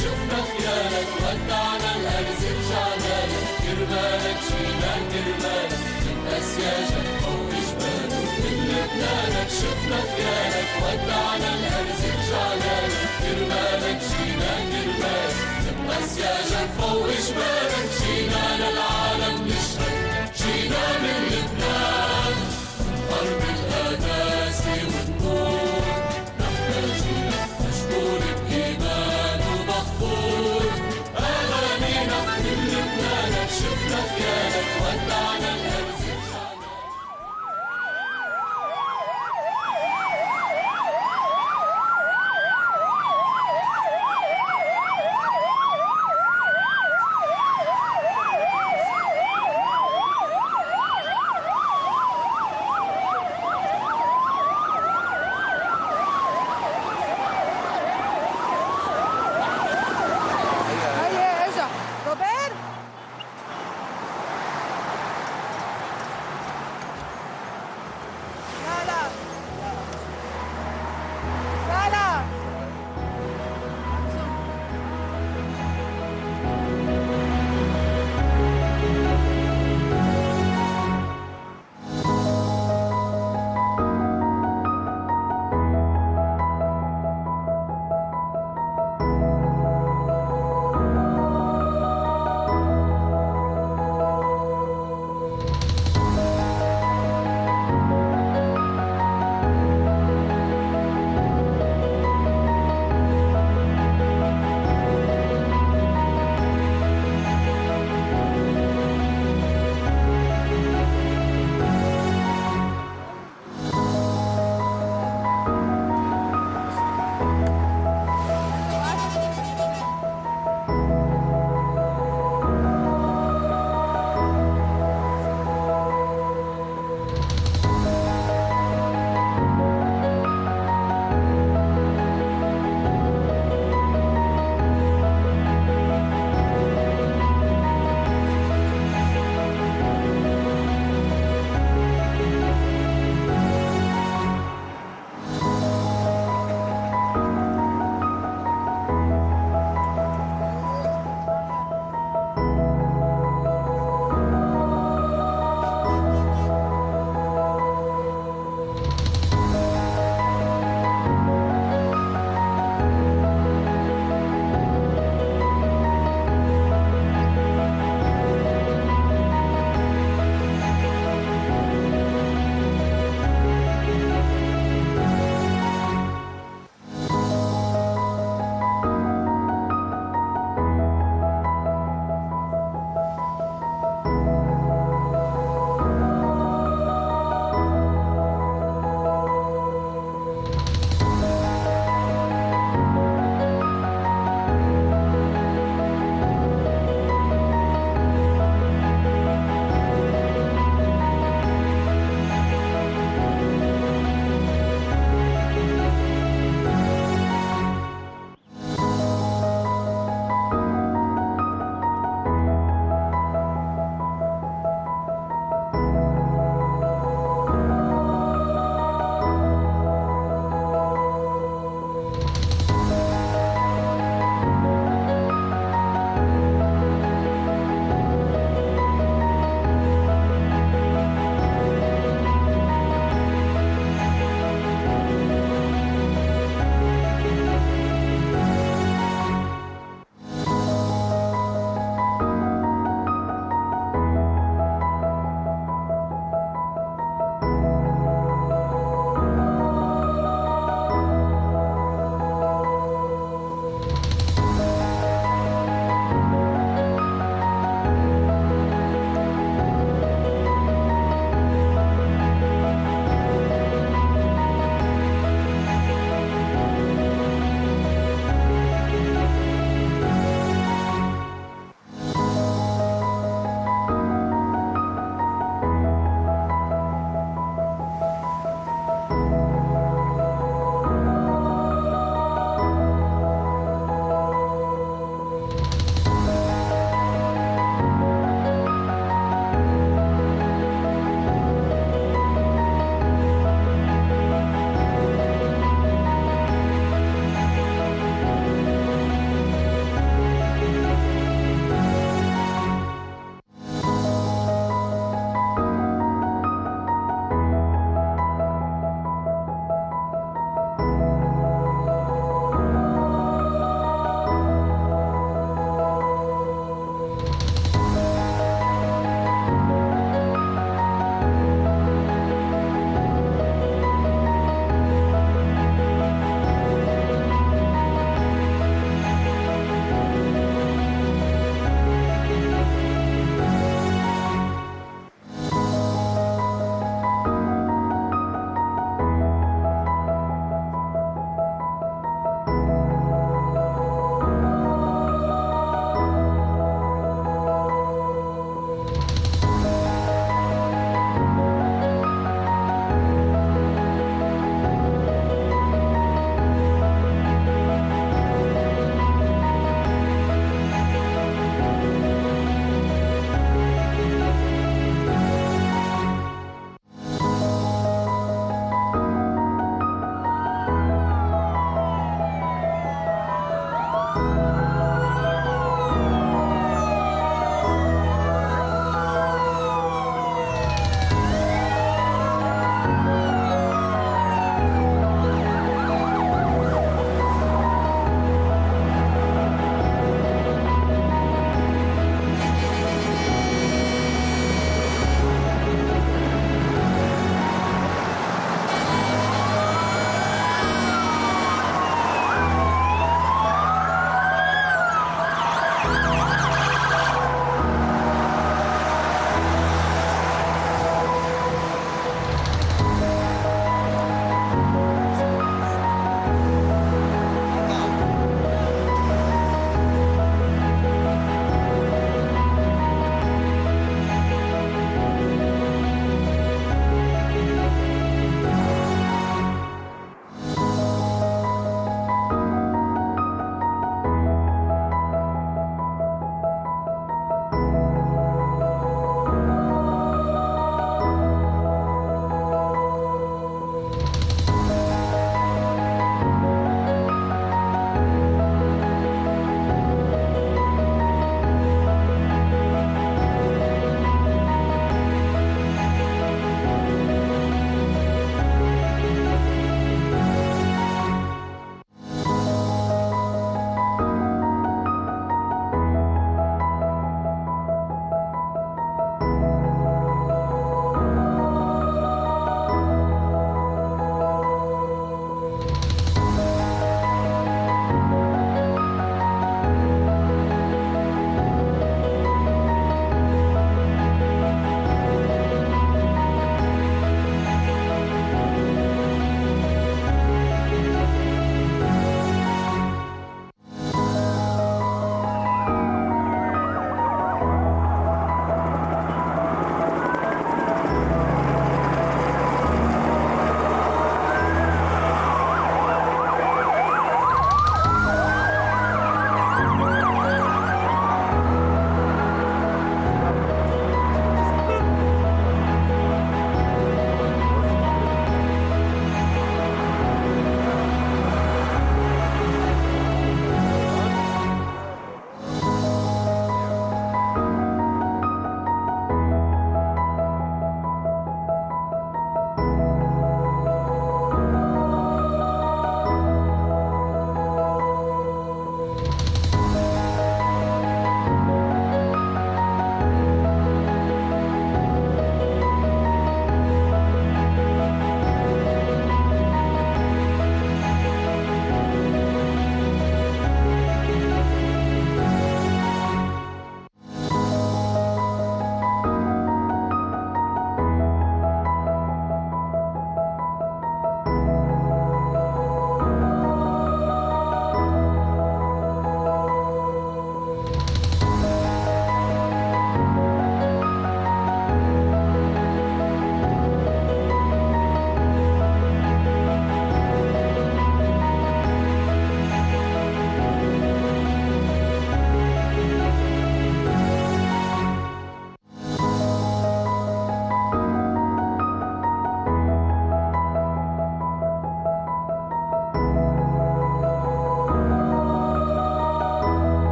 شفنا خيالك ودعنا الأرز رجعنا لك كرمالك جينا كرمالك من أسياجك فوق جبالك من لبنانك شفنا خيالك ودعنا الأرز رجعنا لك كرمالك جينا كرمالك من أسياجك فوق جبالك جينا للعالم نشهد جينا من لبنان أرض القداسة والنور نحتاج مشغول بإيمان ومخبور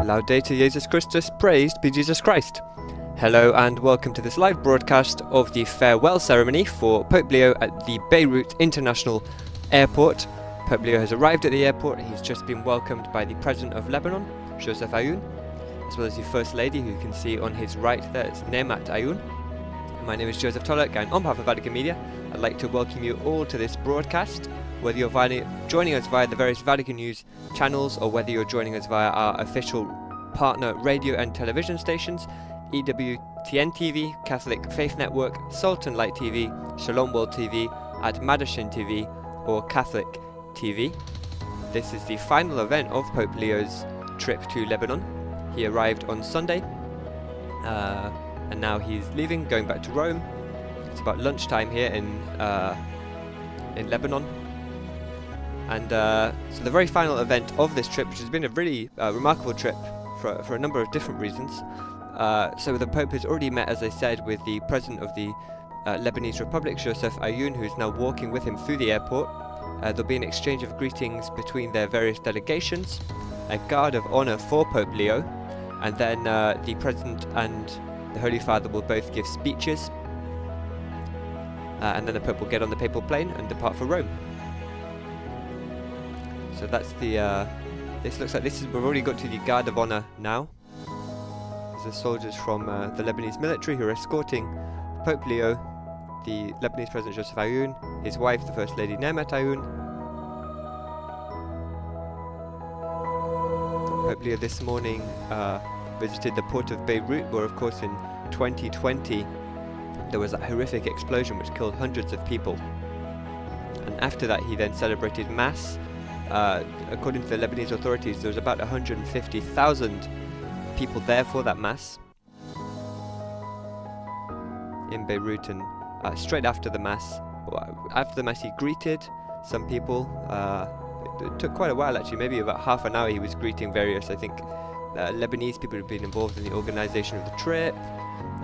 Laudetur Jesus Christus, praised be Jesus Christ. Hello and welcome to this live broadcast of the farewell ceremony for Pope Leo at the Beirut International Airport. Pope Leo has arrived at the airport. He's just been welcomed by the President of Lebanon, Joseph Aoun, as well as the First Lady, who you can see on his right there. It's Nemat Aoun. My name is Joseph Tolek, and on behalf of Vatican Media, I'd like to welcome you all to this broadcast, whether you're joining us via the various Vatican News channels or whether you're joining us via our official partner radio and television stations, EWTN TV, Catholic Faith Network, Sultan Light TV, Shalom World TV, at Madashin TV or Catholic TV. This is the final event of Pope Leo's trip to Lebanon. He arrived on Sunday and now he's leaving, going back to Rome. It's about lunchtime here in Lebanon. And so the very final event of this trip, which has been a really remarkable trip for a number of different reasons. So the Pope has already met, as I said, with the President of the Lebanese Republic, Joseph Aoun, who's now walking with him through the airport. There'll be an exchange of greetings between their various delegations, a guard of honor for Pope Leo, and then the President and the Holy Father will both give speeches, and then the Pope will get on the papal plane and depart for Rome. So that's the, this looks like we've already got to the guard of honor now. There's the soldiers from the Lebanese military who are escorting Pope Leo, the Lebanese President Joseph Aoun, his wife, the First Lady Nemat Aoun. Pope Leo this morning visited the port of Beirut, where of course in 2020 there was that horrific explosion which killed hundreds of people. And after that he then celebrated Mass. According to the Lebanese authorities, there was about 150,000 people there for that Mass in Beirut, and straight after the Mass, he greeted some people. It took quite a while actually, maybe about half an hour. He was greeting various, I think, Lebanese people who've been involved in the organisation of the trip,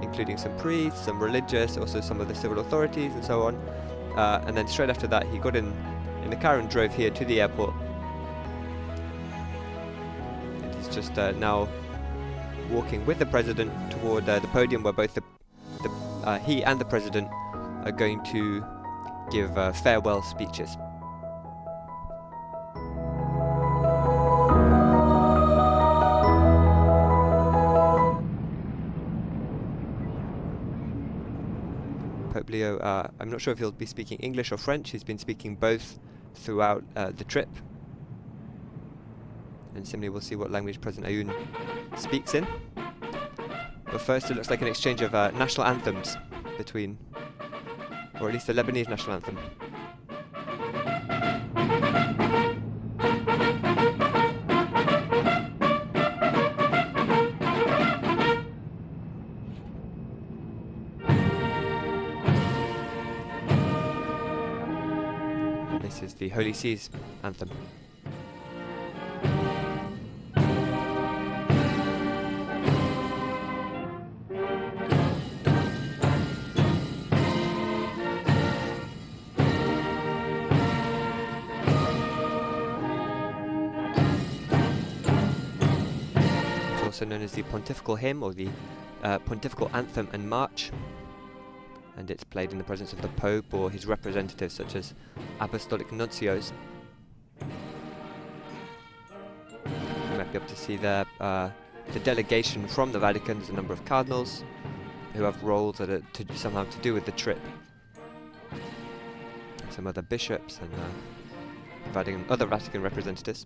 including some priests, some religious, also some of the civil authorities and so on. And then straight after that he got in the car and drove here to the airport. And he's just now walking with the President toward the podium, where both he and the President are going to give farewell speeches. Pope Leo, I'm not sure if he'll be speaking English or French. He's been speaking both throughout the trip. And similarly we'll see what language President Aoun speaks in. But first it looks like an exchange of national anthems between, or at least the Lebanese national anthem. This is the Holy See's anthem. It's also known as the Pontifical Hymn, or the Pontifical Anthem and March. And it's played in the presence of the Pope or his representatives, such as apostolic nuncios. You might be able to see there the delegation from the Vatican. There's a number of cardinals who have roles that are somehow to do with the trip. And some other bishops and other Vatican representatives.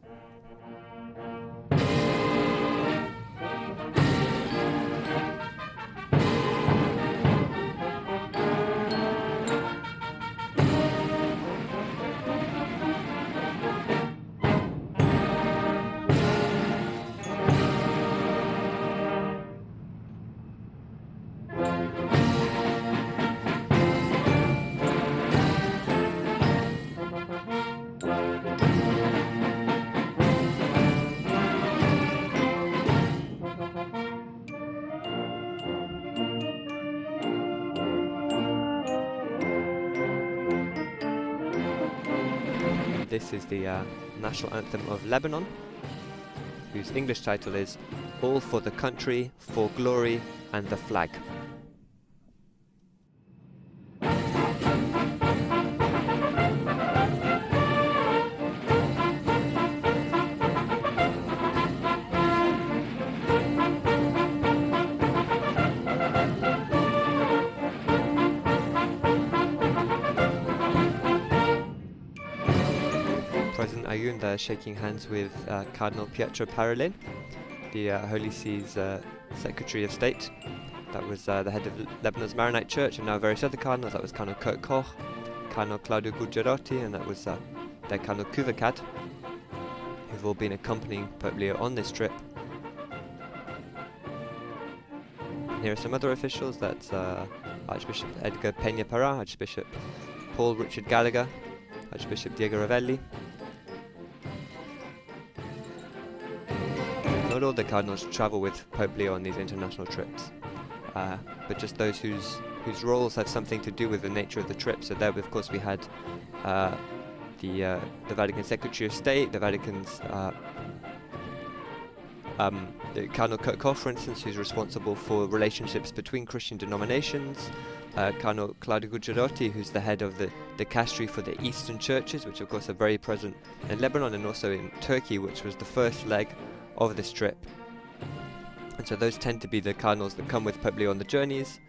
This is the national anthem of Lebanon. whose English title is All for the Country, for Glory and the Flag. President Ayun there shaking hands with Cardinal Pietro Parolin, the Holy See's Secretary of State. That was the head of Lebanon's Maronite Church, and now various other cardinals. That was Cardinal Kurt Koch, Cardinal Claudio Gugerotti, and that was their Cardinal Kuvakat, who've all been accompanying Pope Leo on this trip. And here are some other officials. That's Archbishop Edgar Peña Parra, Archbishop Paul Richard Gallagher, Archbishop Diego Ravelli. Not all the cardinals travel with Pope Leo on these international trips, but just those whose roles have something to do with the nature of the trip. So there, of course, we had the Vatican Secretary of State, the Vatican's the Cardinal Kurt Koch, for instance, who's responsible for relationships between Christian denominations. Cardinal Claudio Gugerotti, who's the head of the dicastery for the Eastern churches, which of course are very present in Lebanon and also in Turkey, which was the first leg of this trip. And so those tend to be the cardinals that come with Pope Leo on the journeys.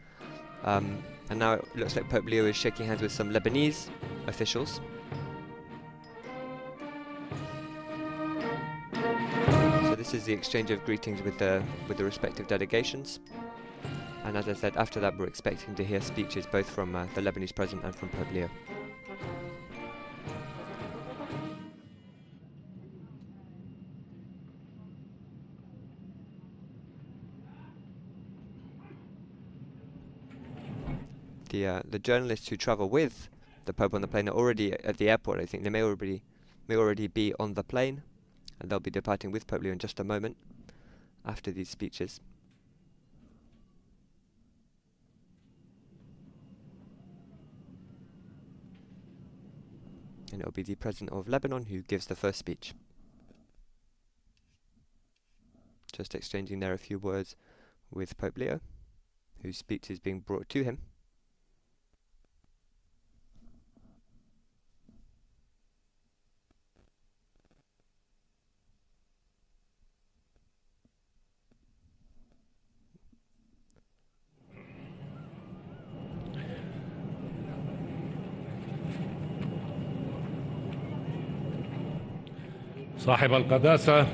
And now it looks like Pope Leo is shaking hands with some Lebanese officials. So this is the exchange of greetings with the respective delegations. And as I said, after that we're expecting to hear speeches both from the Lebanese president and from Pope Leo. The journalists who travel with the Pope on the plane are already at the airport. I think they may already be on the plane, and they'll be departing with Pope Leo in just a moment after these speeches. And it'll be the President of Lebanon who gives the first speech. Just exchanging there a few words with Pope Leo, whose speech is being brought to him. صاحب القداسة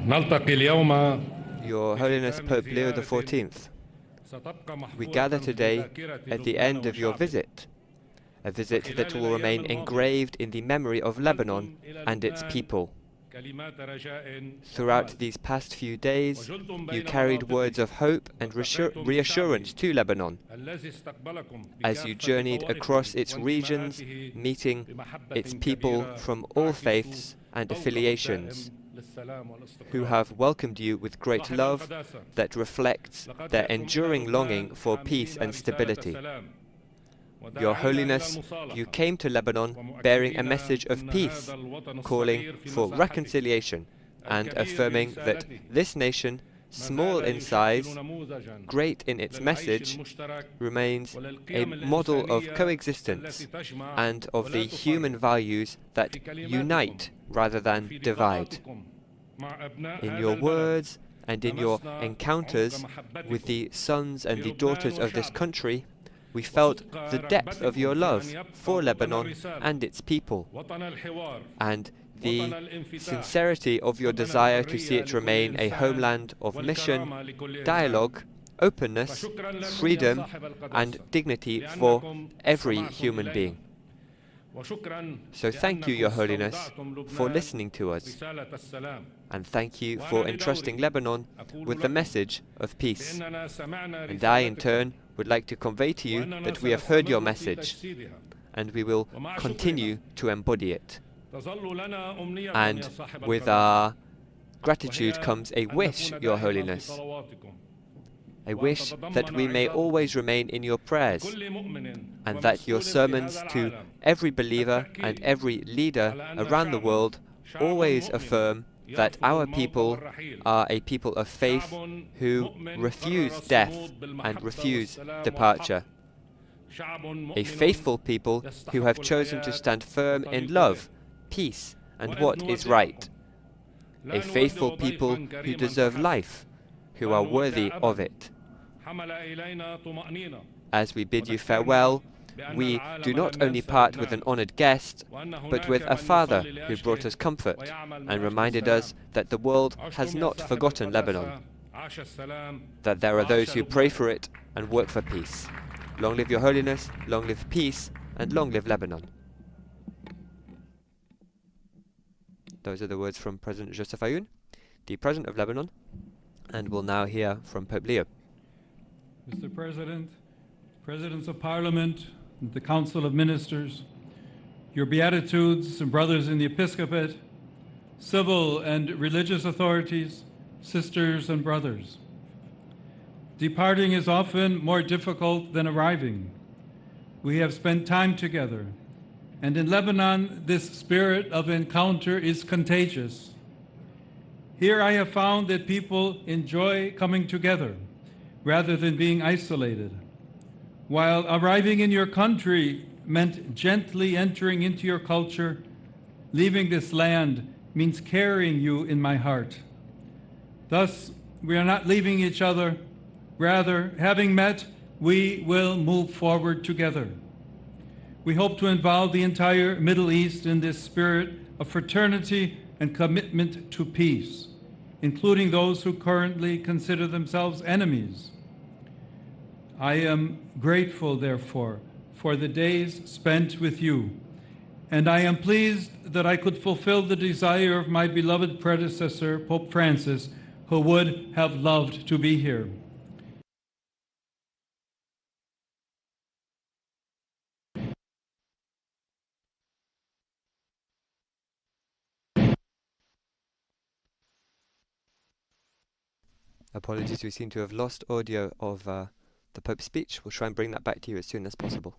نلتقي اليوم. Your Holiness Pope Leo XIV, we gather today at the end of your visit, a visit that will remain engraved in the memory of Lebanon and its people. Throughout these past few days, you carried words of hope and reassurance to Lebanon as you journeyed across its regions, meeting its people from all faiths and affiliations, who have welcomed you with great love that reflects their enduring longing for peace and stability. Your Holiness, you came to Lebanon bearing a message of peace, calling for reconciliation and affirming that this nation, small in size, great in its message, remains a model of coexistence and of the human values that unite rather than divide. In your words and in your encounters with the sons and the daughters of this country, we felt the depth of your love for Lebanon and its people, and the sincerity of your desire to see it remain a homeland of mission, dialogue, openness, freedom, and dignity for every human being. So thank you, Your Holiness, for listening to us, and thank you for entrusting Lebanon with the message of peace. And I, in turn, would like to convey to you that we have heard your message, and we will continue to embody it. And with our gratitude comes a wish, Your Holiness, a wish that we may always remain in your prayers, and that your sermons to every believer and every leader around the world always affirm that our people are a people of faith who refuse death and refuse departure. A faithful people who have chosen to stand firm in love, peace, and what is right. A faithful people who deserve life, who are worthy of it. As we bid you farewell, we do not only part with an honoured guest, but with a father who brought us comfort and reminded us that the world has not forgotten Lebanon, that there are those who pray for it and work for peace. Long live your holiness, long live peace, and long live Lebanon. Those are the words from President Joseph Aoun, the President of Lebanon, and we'll now hear from Pope Leo. Mr. President, Presidents of Parliament, the Council of Ministers, your Beatitudes and brothers in the Episcopate, civil and religious authorities, sisters and brothers. Departing is often more difficult than arriving. We have spent time together, and in Lebanon, this spirit of encounter is contagious. Here I have found that people enjoy coming together rather than being isolated. While arriving in your country meant gently entering into your culture, leaving this land means carrying you in my heart. Thus, we are not leaving each other. Rather, having met, we will move forward together. We hope to involve the entire Middle East in this spirit of fraternity and commitment to peace, including those who currently consider themselves enemies. I am grateful, therefore, for the days spent with you, and I am pleased that I could fulfill the desire of my beloved predecessor, Pope Francis, who would have loved to be here. Apologies, we seem to have lost audio of the Pope's speech. We'll try and bring that back to you as soon as possible.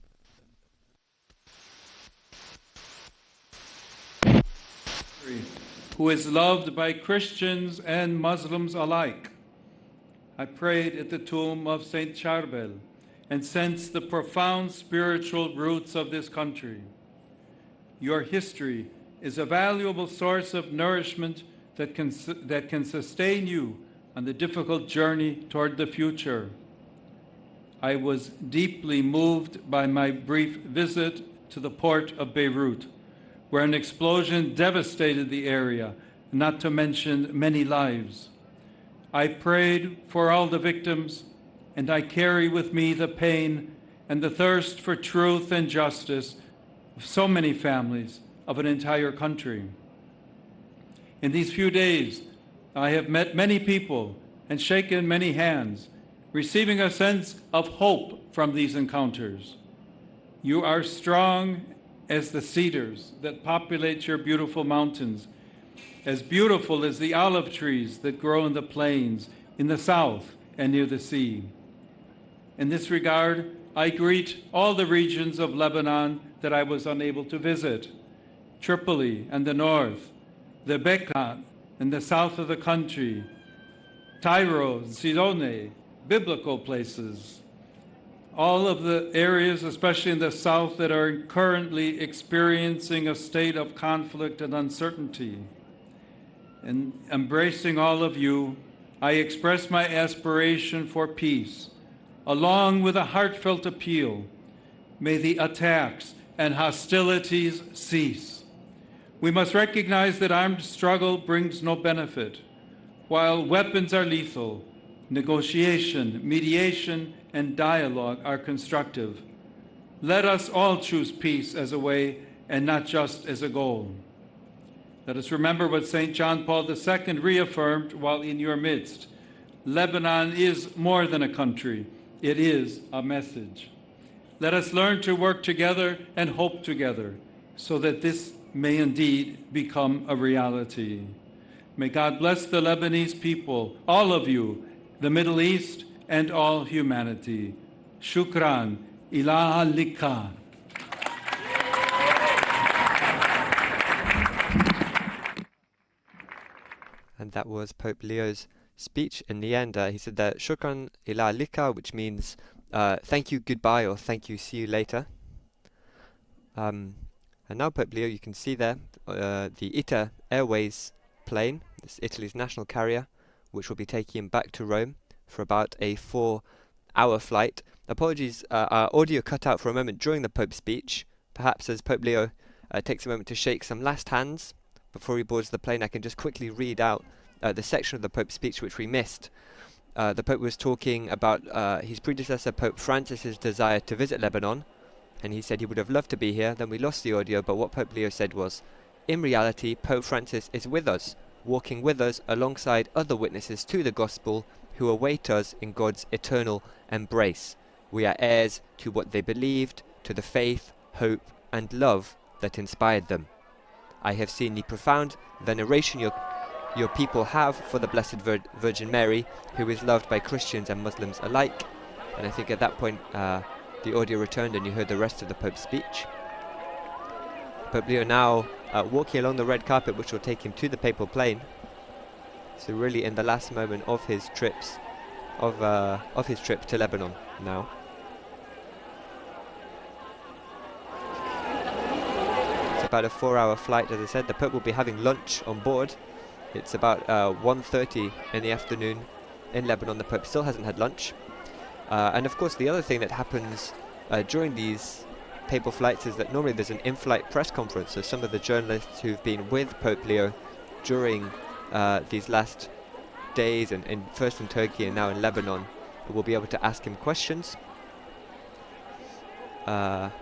Who is loved by Christians and Muslims alike. I prayed at the tomb of Saint Charbel and sensed the profound spiritual roots of this country. Your history is a valuable source of nourishment that can sustain you on the difficult journey toward the future. I was deeply moved by my brief visit to the port of Beirut, where an explosion devastated the area, not to mention many lives. I prayed for all the victims, and I carry with me the pain and the thirst for truth and justice of so many families of an entire country. In these few days, I have met many people and shaken many hands, receiving a sense of hope from these encounters. You are strong as the cedars that populate your beautiful mountains, as beautiful as the olive trees that grow in the plains, in the south and near the sea. In this regard, I greet all the regions of Lebanon that I was unable to visit: Tripoli and the north, the Bekaa and the south of the country, Tyro, Sidone, biblical places, all of the areas, especially in the south, that are currently experiencing a state of conflict and uncertainty. And embracing all of you, I express my aspiration for peace, along with a heartfelt appeal. May the attacks and hostilities cease. We must recognize that armed struggle brings no benefit. While weapons are lethal, negotiation, mediation, and dialogue are constructive. Let us all choose peace as a way and not just as a goal. Let us remember what St. John Paul II reaffirmed while in your midst. Lebanon is more than a country. It is a message. Let us learn to work together and hope together so that this may indeed become a reality. May God bless the Lebanese people, all of you, the Middle East, and all humanity. Shukran. Ilaha lika. That was Pope Leo's speech. In the end, he said that Shukran ila lika, which means thank you, goodbye, or thank you, see you later. And now Pope Leo, you can see there the ITA Airways plane, this Italy's national carrier, which will be taking him back to Rome for about a 4-hour flight. Apologies, our audio cut out for a moment during the Pope's speech. Perhaps as Pope Leo takes a moment to shake some last hands before he boards the plane, I can just quickly read out the section of the Pope's speech which we missed. The Pope was talking about his predecessor, Pope Francis's desire to visit Lebanon, and he said he would have loved to be here. Then we lost the audio, but what Pope Leo said was, in reality, Pope Francis is with us, walking with us alongside other witnesses to the gospel who await us in God's eternal embrace. We are heirs to what they believed, to the faith, hope, and love that inspired them. I have seen the profound veneration your people have for the Blessed Virgin Mary, who is loved by Christians and Muslims alike. And I think at that point the audio returned and you heard the rest of the Pope's speech. Pope Leo now walking along the red carpet, which will take him to the papal plane. So really in the last moment of his trips, of his trip to Lebanon now. It's about a 4-hour flight, as I said. The Pope will be having lunch on board. It's about 1:30 in the afternoon in Lebanon. The Pope still hasn't had lunch. And of course the other thing that happens during these papal flights is that normally there's an in-flight press conference. So some of the journalists who've been with Pope Leo during these last days, and first in Turkey and now in Lebanon, will be able to ask him questions. And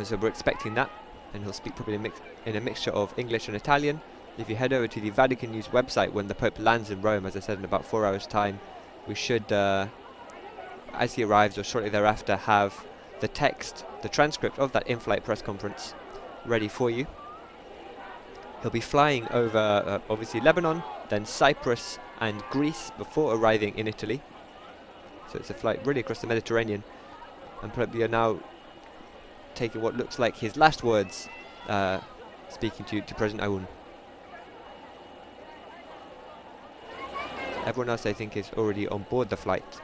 so we're expecting that, and he'll speak probably in a mixture of English and Italian. If you head over to the Vatican News website when the Pope lands in Rome, as I said, in about 4 hours' time, we should, as he arrives or shortly thereafter, have the text, the transcript of that in-flight press conference ready for you. He'll be flying over, obviously, Lebanon, then Cyprus and Greece before arriving in Italy. So it's a flight really across the Mediterranean. And probably are now taking what looks like his last words, speaking to President Aoun. Everyone else, I think, is already on board the flight.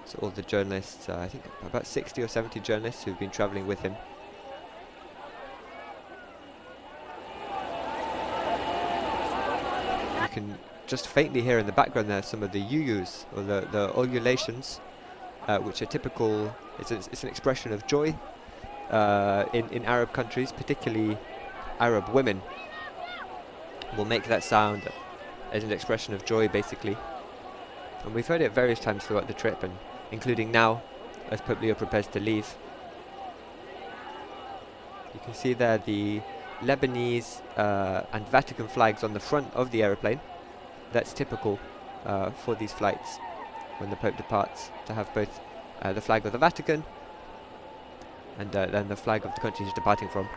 So all the journalists, I think about 60 or 70 journalists who've been travelling with him. You can just faintly hear in the background there some of the yuyus, or the ululations, which are typical. It's an expression of joy in Arab countries, particularly Arab women will make that sound as an expression of joy, basically. And we've heard it various times throughout the trip, and including now as Pope Leo prepares to leave. You can see there the Lebanese and Vatican flags on the front of the aeroplane. That's typical for these flights when the Pope departs, to have both the flag of the Vatican and then the flag of the country he's departing from.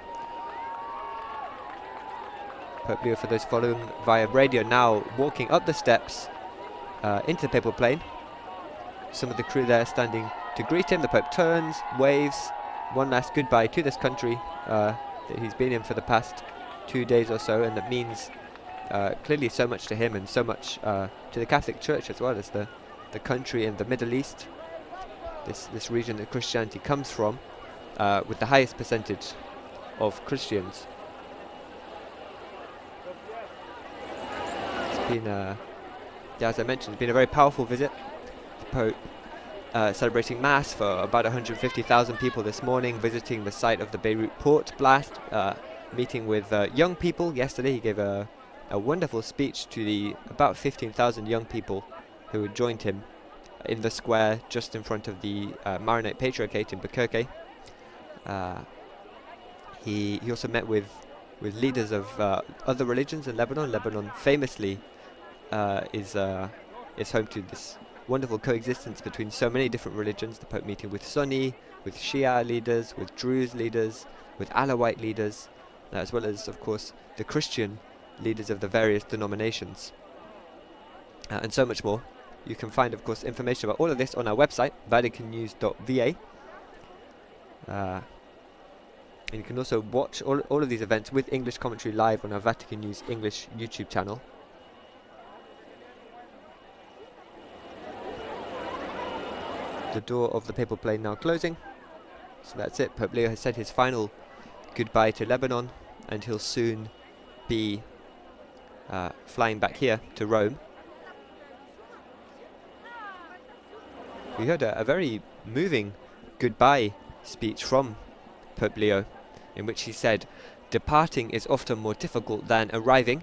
Pope Leo, for those following via radio, now walking up the steps into the papal plane. Some of the crew there standing to greet him. The Pope turns, waves, one last goodbye to this country that he's been in for the past 2 days or so, and that means clearly so much to him and so much to the Catholic Church as well as the country in the Middle East, this region that Christianity comes from, with the highest percentage of Christians. It's been, as I mentioned, it's been a very powerful visit. The Pope celebrating Mass for about 150,000 people this morning, visiting the site of the Beirut port blast, meeting with young people. Yesterday he gave a wonderful speech to the about 15,000 young people who had joined him in the square just in front of the Maronite Patriarchate in Bukirke. He also met with leaders of other religions in Lebanon. Lebanon famously is home to this wonderful coexistence between so many different religions. The Pope meeting with Sunni, with Shia leaders, with Druze leaders, with Alawite leaders, as well as, of course, the Christian leaders of the various denominations, and so much more. You can find, of course, information about all of this on our website, vaticannews.va. And you can also watch all of these events with English commentary live on our Vatican News English YouTube channel. The door of the papal plane now closing. So that's it. Pope Leo has said his final goodbye to Lebanon, and he'll soon be flying back here to Rome. We heard a very moving goodbye speech from Pope Leo, in which he said, "Departing is often more difficult than arriving.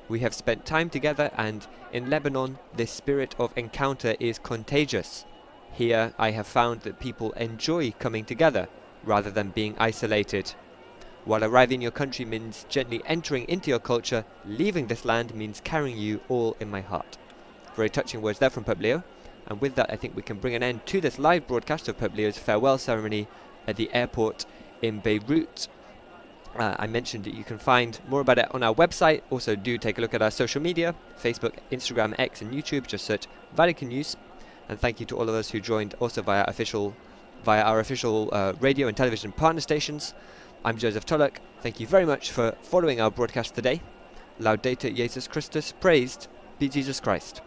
We have spent time together, and in Lebanon this spirit of encounter is contagious. Here I have found that people enjoy coming together rather than being isolated. While arriving in your country means gently entering into your culture, leaving this land means carrying you all in my heart." Very touching words there from Pope Leo. And with that, I think we can bring an end to this live broadcast of Pope Leo's farewell ceremony at the airport in Beirut. I mentioned that you can find more about it on our website. Also, do take a look at our social media, Facebook, Instagram, X and YouTube. Just search Vatican News. And thank you to all of us who joined also via our official radio and television partner stations. I'm Joseph Tulloch. Thank you very much for following our broadcast today. Laudetur Jesus Christus. Praised be Jesus Christ.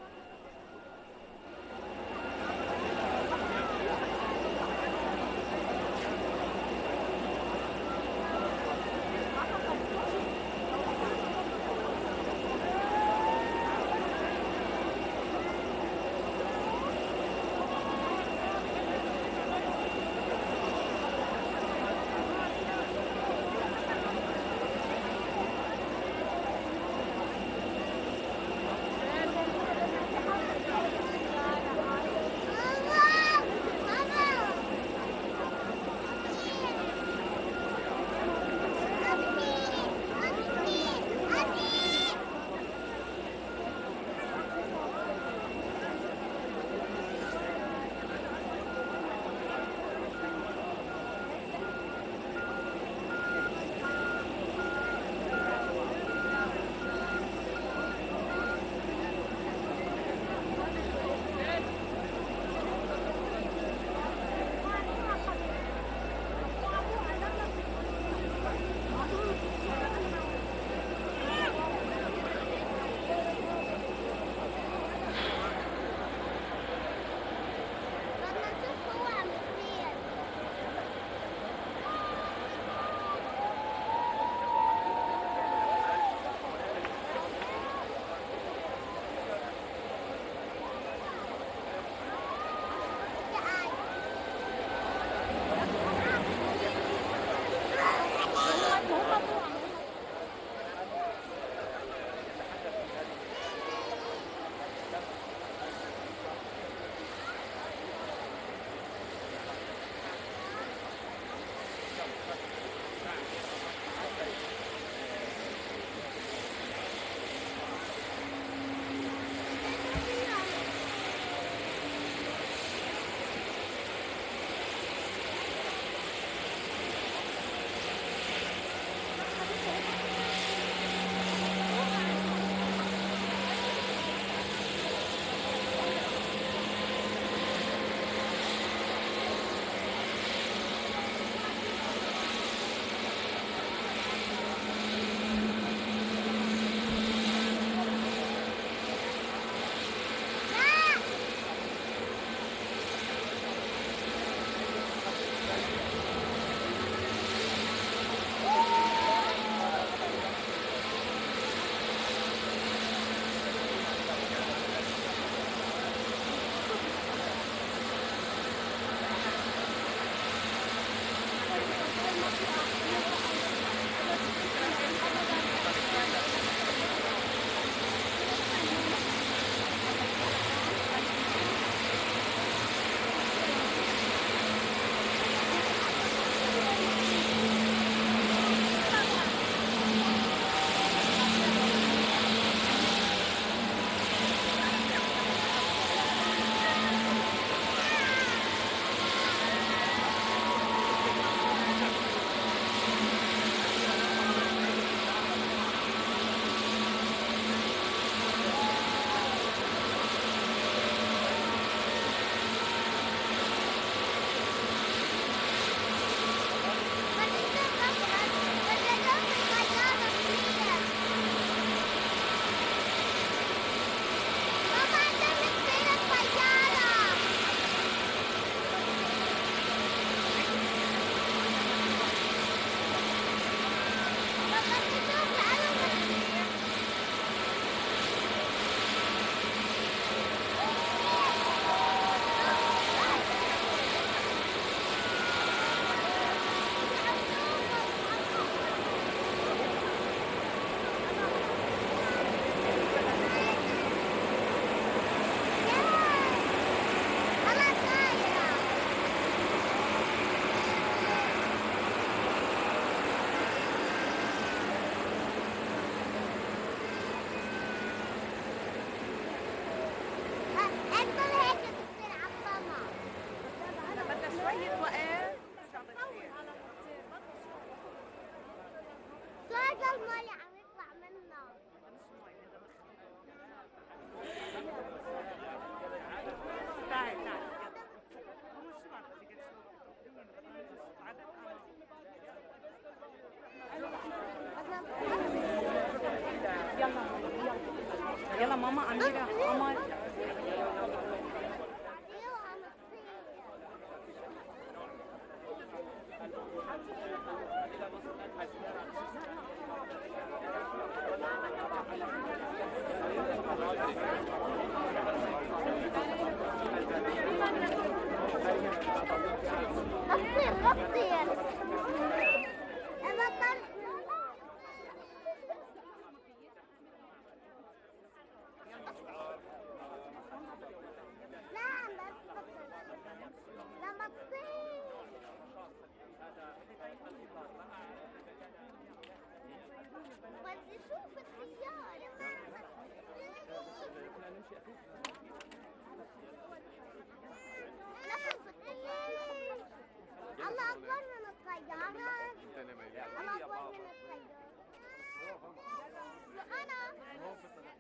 نفس في الطيارة. الله أكبر من الطيارة. الله أكبر من الطيارة. وأنا